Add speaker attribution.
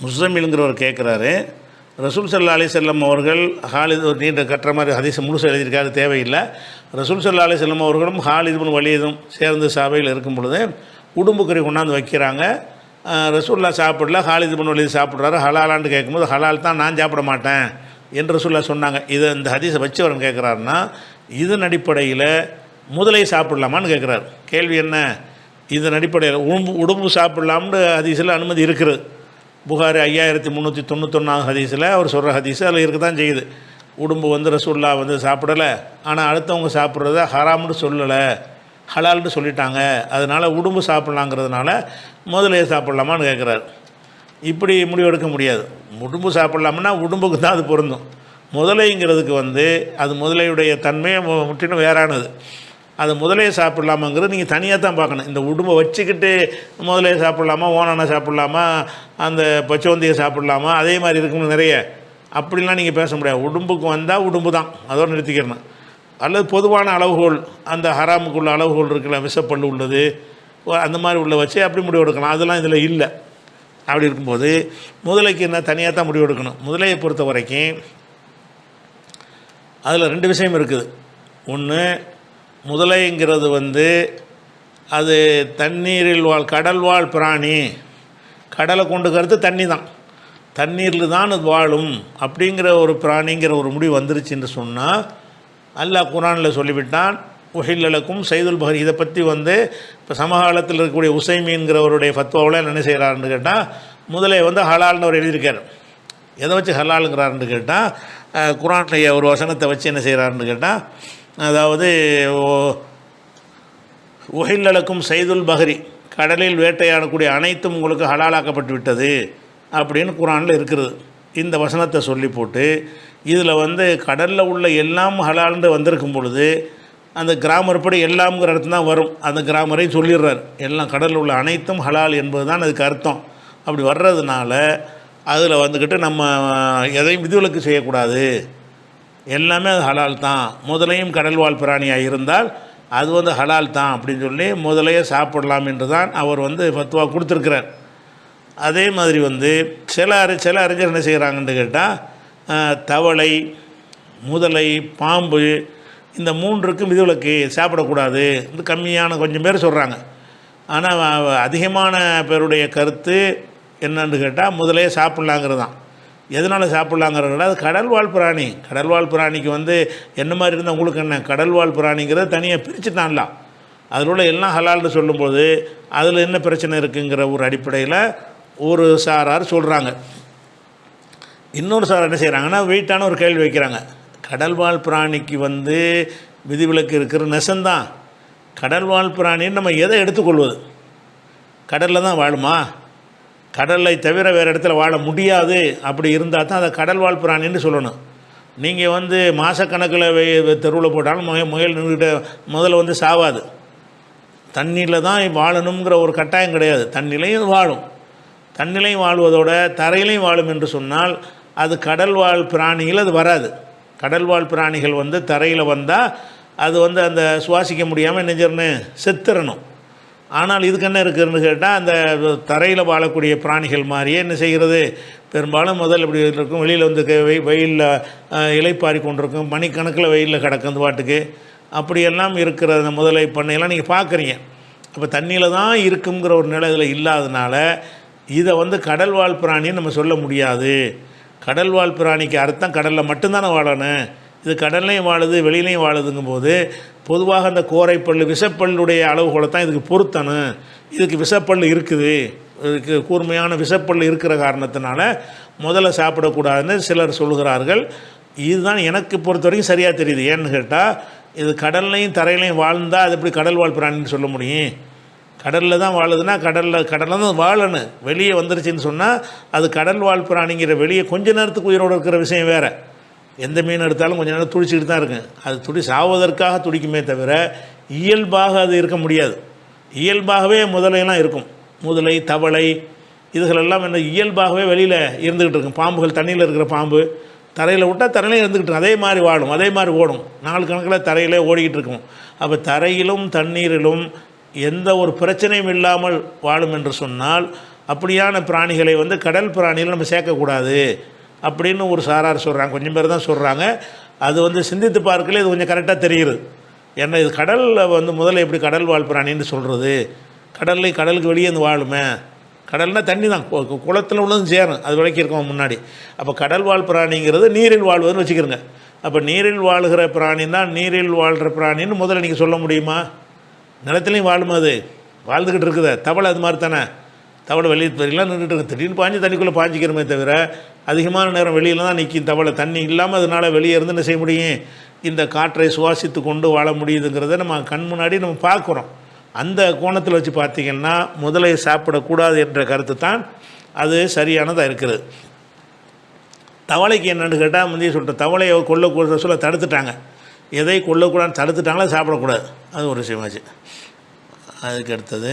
Speaker 1: முஸ்ஸமில்ங்கிறவர் கேட்குறாரு, ரசூல் ஸல்லல்லாஹு அலைஹி வஸல்லம் அவர்கள் ஹாலித் ஒரு நீண்ட கட்டுற மாதிரி ஹதீஸ் முழுசாக எழுதியிருக்காரு, தேவையில்லை. ரசூல் ஸல்லல்லாஹு அலைஹி வஸல்லம் அவர்களும் ஹாலித் இப்னு வலீதும் சேர்ந்து சபையில் இருக்கும் பொழுது உடும்பு கறி கொண்டாந்து வைக்கிறாங்க. ரசூலுல்லாஹ் சாப்பிடல, ஹாலித் இப்னு வலீது சாப்பிட்றாரு. ஹலாலான்னு கேட்கும்போது ஹலால் தான், நான் சாப்பிட மாட்டேன் என்று ரசூலுல்லாஹ் சொன்னாங்க. இதை இந்த ஹதீஸை வச்சவரன் கேட்குறாருன்னா, இதன் அடிப்படையில் முதலை சாப்பிடலாமான்னு கேட்குறாரு. கேள்வி என்ன? இதன் அடிப்படையில் உடும்பு சாப்பிடலாம்னு ஹதீஸில் அனுமதி இருக்குது. புகாரி 5391 ஹதீஸில் அவர் சொல்கிற ஹதீஸு அதில் இருக்க தான் செய்யுது. உடும்பு ரசூலுல்லாஹ் சாப்பிடலை, ஆனால் அடுத்தவங்க சாப்பிட்றத ஹராம்னு சொல்லலை, ஹலால்னு சொல்லிட்டாங்க. அதனால் உடும்பு சாப்பிட்லாங்கிறதுனால முதலையை சாப்பிட்லாமான்னு கேட்குறாரு. இப்படி முடிவெடுக்க முடியாது. உடும்பு சாப்பிட்லாம்னா உடும்புக்கு தான் அது பொருந்தும். முதலைங்கிறதுக்கு அது முதலையுடைய தன்மை முற்றிலும் வேறானது. அது முதலையை சாப்பிட்லாமாங்கிறது நீங்கள் தனியாக தான் பார்க்கணும். இந்த உடும்பை வச்சுக்கிட்டு முதலையை சாப்பிட்லாமா, ஓனானை சாப்பிட்லாமா, அந்த பச்சோந்தியை சாப்பிட்லாமா, அதே மாதிரி இருக்குன்னு நிறைய அப்படிலாம் நீங்கள் பேச முடியாது. உடும்புக்கு வந்தால் உடும்பு தான், அதோடு நிறுத்திக்கிறணும். அல்லது பொதுவான அளவுகோல், அந்த ஹராமுக்குள்ள அளவுகோல் இருக்குல்ல, விஷப்பல் உள்ளது, அந்த மாதிரி உள்ள வச்சு அப்படி முடிவு எடுக்கலாம். அதெல்லாம் இதில் இல்லை. அப்படி இருக்கும்போது முதலைக்கு என்ன தனியாக தான் முடிவு எடுக்கணும். முதலையை பொறுத்த வரைக்கும் அதில் 2 விஷயம் இருக்குது. ஒன்று, முதலைங்கிறது அது தண்ணீரில் கடல் வாழ் பிராணி. கடலை கொண்டு கருத்து தண்ணி தான், தண்ணீரில் தான் அது வாழும் அப்படிங்கிற ஒரு பிராணிங்கிற ஒரு முடிவு வந்துருச்சுன்னு சொன்னால் அல்லாஹ் குர்ஆனில் சொல்லிவிட்டான், உஹில்லலக்கும் சைதுல் பஹரி. இதை பற்றி இப்போ சமகாலத்தில் இருக்கக்கூடிய உசைமீன்கிறவருடைய ஃபத்வாவில் என்ன செய்கிறாருன்னு கேட்டால், முதலை ஹலால்னு அவர் எழுதியிருக்கார். எதை வச்சு ஹலாலுங்கிறாருன்னு கேட்டால், குர்ஆன்லைய ஒரு வசனத்தை வச்சு என்ன செய்கிறாருன்னு கேட்டால், அதாவது உஹில்லலக்கும் சைதுல் பஹரி, கடலில் வேட்டையாடக்கூடிய அனைத்தும் உங்களுக்கு ஹலாலாக்கப்பட்டு விட்டது அப்படின்னு குர்ஆனில் இருக்கிறது. இந்த வசனத்தை சொல்லி போட்டு இதில் கடலில் உள்ள எல்லாம் ஹலால்னு வந்திருக்கும் பொழுது அந்த கிராமர் படி எல்லாம்ங்கிற இடத்துல தான் வரும். அந்த கிராமரை சொல்லிடுறார், எல்லாம் கடலில் உள்ள அனைத்தும் ஹலால் என்பது தான் அதுக்கு அர்த்தம். அப்படி வர்றதுனால அதில் நம்ம எதையும் விதிவிலக்கு செய்யக்கூடாது, எல்லாமே அது ஹலால் தான். முதலையும் கடல் வாழ் பிராணியாக இருந்தால் அது ஹலால் தான் அப்படின்னு சொல்லி முதலையே சாப்பிடலாம் என்று தான் அவர் ஃபத்வா கொடுத்துருக்கிறார். அதே மாதிரி சில அறிஞர் என்ன செய்கிறாங்கன்னு கேட்டால், தவளை, முதலை, பாம்பு இந்த 3க்கும் விதிவிலக்கு, சாப்பிடக்கூடாது. கம்மியான கொஞ்சம் பேர் சொல்கிறாங்க. ஆனால் அதிகமான பேருடைய கருத்து என்னன்னு கேட்டால் முதலையே சாப்பிட்லாங்கிறது தான். எதனால் சாப்பிட்லாங்கிறத அது கடல்வாழ் பிராணி. கடல்வாழ் பிராணிக்கு என்ன மாதிரி இருந்தால் உங்களுக்கு என்ன, கடல்வாழ் பிராணிங்கிறத தனியாக பிரிச்சுட்டான்லாம். அதில் உள்ள எல்லாம் ஹலால்னு சொல்லும்போது அதில் என்ன பிரச்சனை இருக்குங்கிற ஒரு அடிப்படையில் ஒரு சாரார் சொல்கிறாங்க. இன்னொரு சார் என்ன செய்கிறாங்கன்னா, வெயிட்டான ஒரு கேள்வி வைக்கிறாங்க. கடல்வாழ் பிராணிக்கு விதிவிலக்கு இருக்கிற நெசந்தான். கடல்வாழ் பிராணின்னு நம்ம எதை எடுத்துக்கொள்வது? கடலில் தான் வாழுமா? கடலை தவிர வேறு இடத்துல வாழ முடியாது. அப்படி இருந்தால் தான் அதை கடல்வாழ் பிராணின்னு சொல்லணும். நீங்கள் மாதக்கணக்கில் தெருவில் போட்டாலும் முயல் நின்றுக்கிட்ட முதல்ல சாவாது. தண்ணியில் தான் வாழணுங்கிற ஒரு கட்டாயம் கிடையாது. தண்ணிலையும் வாழும். தண்ணிலையும் வாழ்வதோட தரையிலையும் வாழும் என்று சொன்னால் அது கடல்வாழ் பிராணிகள் அது வராது. கடல்வாழ் பிராணிகள் தரையில் வந்தால் அது அந்த சுவாசிக்க முடியாமல் நெஞ்சர்னு செத்துறணும். ஆனால் இதுக்கு என்ன இருக்குதுன்னு கேட்டால், அந்த தரையில் வாழக்கூடிய பிராணிகள் மாதிரியே என்ன செய்கிறது, பெரும்பாலும் முதல் இப்படி இருக்கும், வெளியில் வெயிலில் இலைப்பாரி கொண்டிருக்கும், மணிக்கணக்கில் வெயிலில் கிடக்கும் அந்த பாட்டுக்கு. அப்படியெல்லாம் இருக்கிற அந்த முதலை பண்ணையெல்லாம் நீங்கள் பார்க்குறீங்க. அப்போ தண்ணியில் தான் இருக்குங்கிற ஒரு நிலை இதில் இல்லாதனால இதை கடல்வாழ் பிராணின்னு நம்ம சொல்ல முடியாது. கடல்வாழ் பிராணிக்கு அர்த்தம் கடலில் மட்டும்தானே வாழணும். இது கடல்லையும் வாழுது, வெளியிலையும் வாழுதுங்கும்போது பொதுவாக அந்த கோரைப்பல், விஷப்பல்லுடைய அளவுகளை தான் இதுக்கு பொருத்தணும். இதுக்கு விஷப்பல் இருக்குது, இதுக்கு கூர்மையான விஷப்பல் இருக்கிற காரணத்தினால முதல்ல சாப்பிடக்கூடாதுன்னு சிலர் சொல்கிறார்கள். இதுதான் எனக்கு பொறுத்த வரைக்கும் சரியாக தெரியுது. ஏன்னு கேட்டால், இது கடல்லையும் தரையிலையும் வாழ்ந்தால் அது எப்படி கடல்வாழ் பிராணின்னு சொல்ல முடியும்? கடலில் தான் வாழுதுன்னா கடலில் தான் வாழணும். வெளியே வந்துருச்சுன்னு சொன்னால் அது கடல்வாழ் பிராணிங்கிற வெளியே கொஞ்ச நேரத்துக்கு உயிரோடு இருக்கிற விஷயம் வேறு. எந்த மீன் எடுத்தாலும் கொஞ்சம் நேரம் துடிச்சிக்கிட்டு தான் இருக்கும். அது சாவதற்காக துடிக்குமே தவிர இயல்பாக அது இருக்க முடியாது. இயல்பாகவே முதலையெல்லாம் இருக்கும். முதலை, தவளை இதுகளெல்லாம் என்ன இயல்பாகவே வெளியில் இருந்துக்கிட்டு இருக்கும். பாம்புகள், தண்ணியில் இருக்கிற பாம்பு தரையில் விட்டால் தரையிலே இருந்துக்கிட்டு இருக்கும். அதே மாதிரி வாழும், அதே மாதிரி ஓடும். நாள் கணக்கில் தரையிலே ஓடிக்கிட்டு இருக்கும். அப்போ தரையிலும் தண்ணீரிலும் எந்த ஒரு பிரச்சனையும் இல்லாமல் வாழும் என்று சொன்னால் அப்படியான பிராணிகளை வந்து கடல் பிராணிகள் நம்ம சேர்க்கக்கூடாது அப்படின்னு ஒரு சாரார் சொல்கிறாங்க. கொஞ்சம் பேர் தான் சொல்கிறாங்க. அது வந்து சிந்தித்து பார்க்கல இது கொஞ்சம் கரெக்டாக தெரியுது. ஏன்னா இது கடலில் வந்து முதல்ல எப்படி கடல் வாழ் பிராணின்னு சொல்கிறது, கடலுக்கு வெளியே இருந்து வாழுமே. கடல்னால் தண்ணி தான், குளத்தில் உள்ளதும் சேரும், அது விளக்கியிருக்கோம் முன்னாடி. அப்போ கடல் வாழ் பிராணிங்கிறது நீரில் வாழ்வதுன்னு வச்சுக்கிறோங்க. அப்போ நீரில் வாழ்கிற பிராணின்னா நீரில் வாழ்கிற பிராணின்னு முதல்ல நீங்கள் சொல்ல முடியுமா? நிலத்துலையும் வாழுமா? அது வாழ்ந்துக்கிட்டு இருக்குது. தவளை அது மாதிரி தானே. தவளை வெளியே தெரியலாம் நின்றுட்டு இருக்கு. திடீர்னு பாஞ்சு தண்ணிக்குள்ளே பாஞ்சிக்கிறோமே தவிர அதிகமான நேரம் வெளியில் தான் நிற்கும் தவளை. தண்ணி இல்லாமல் அதனால் வெளியே இருந்து என்ன செய்ய முடியும்? இந்த காற்றை சுவாசித்து கொண்டு வாழ முடியுதுங்கிறத நம்ம கண் முன்னாடி நம்ம பார்க்குறோம். அந்த கோணத்தில் வச்சு பார்த்திங்கன்னா முதலை சாப்பிடக்கூடாது என்ற கருத்து தான் அது சரியானதாக இருக்குது. தவளைக்கு என்னென்னு கேட்டால் முந்தைய சொல்லிட்டு தவளையை கொல்லக்கூட சொல்ல தடுத்துட்டாங்க. எதை கொல்லக்கூடாதுன்னு தடுத்துட்டாங்களோ சாப்பிடக்கூடாது. அது ஒரு விஷயமாச்சு. அதுக்கு அடுத்தது